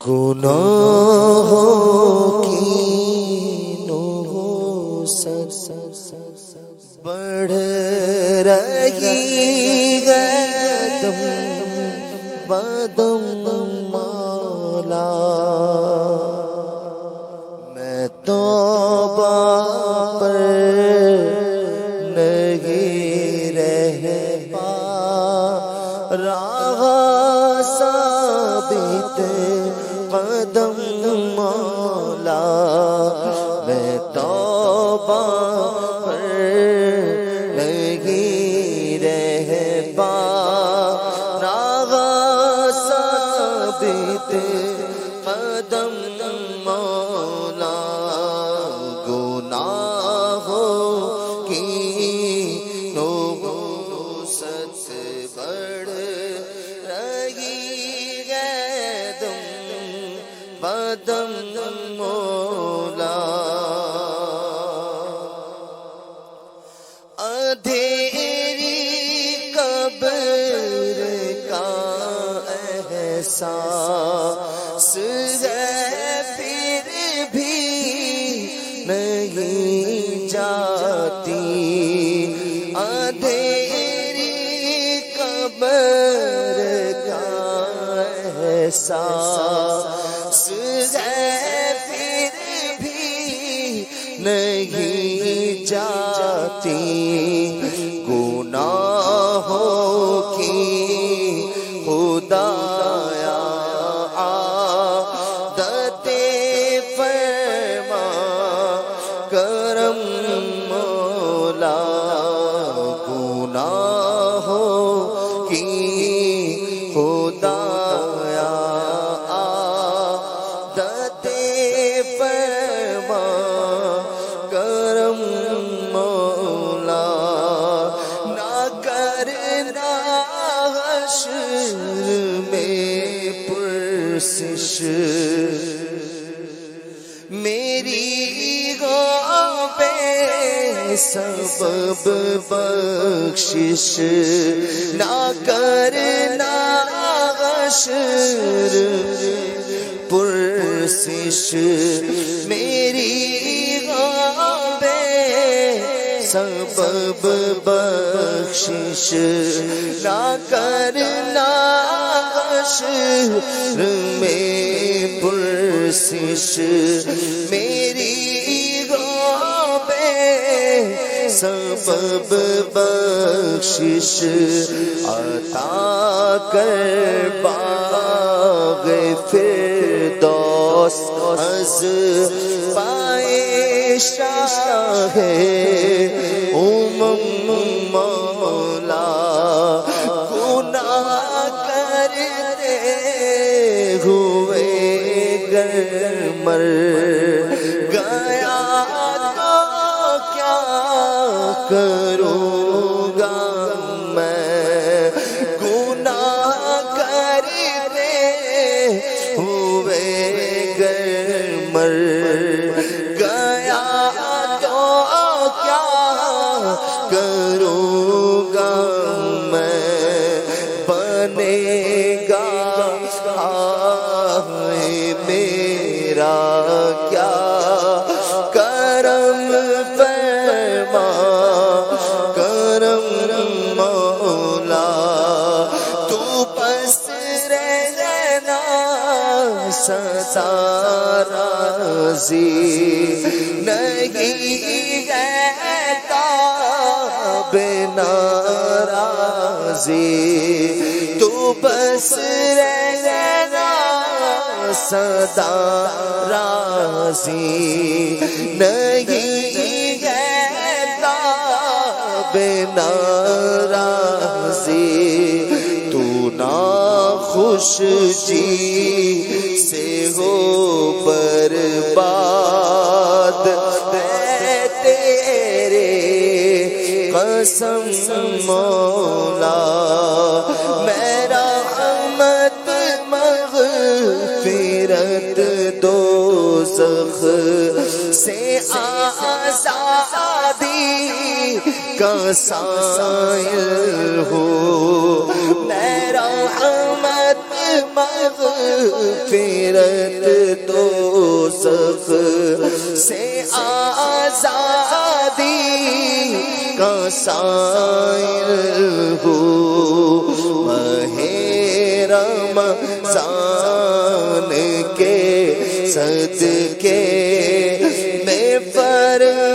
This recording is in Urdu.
گناہوں کی نوست بڑھ رہی ہے دم بدم مولا، میں توبہ پر نہیں رہ پا رہا ثابت قدم مولا، میں توبہ پر نہیں رہ پا رہا ثابت قدم مولا، گناہوں کی نوست بڑھ رہی ہے دم بدم مولا، اندھیری قبر کا احساس ہے پھر بھی نہیں جاتی، اندھیری قبر کا احساس ہے پھر بھی نہیں جاتی، گناہوں کی خدایا عادت فرما کرم مولا، گناہوں کی خدایا عادت فرما کرم مولا، نہ کرنا حشر میں پرسش میری ہو بے سبب بخشش، نہ کرنا حشر پرسش میری ہو بے سبب بخشش، نہ کرنا حشر میں پرسش میری ہو بے سبب بخشش، عطا کر باغ فردوس از پائے شاہ مولا، گناہ کرتے ہوئے گر مر گیا تو کیا کروں گا میں، گناہ کرتے ہوئے گر مر گیا تو کیا کروں گا میں، بنے گا میرا کیا کرم فرما کرم مولا، تو بس رہنا سدا راضی نہیں ہے تاب ناراضی، تو بس رہنا سدا راضی نہیں ہے تاب ناراضی، تو ناخوش جی سے ہو برباد ہے تیرے قسم مولا، میرا رحمت مغفرت دوزخ سے آزادی کا سائل ہو، میرا رحمت مغفرت دوزخ سے آزادی کا سائل ہوں، ماہ رمضان کے صدقے میں فرمایا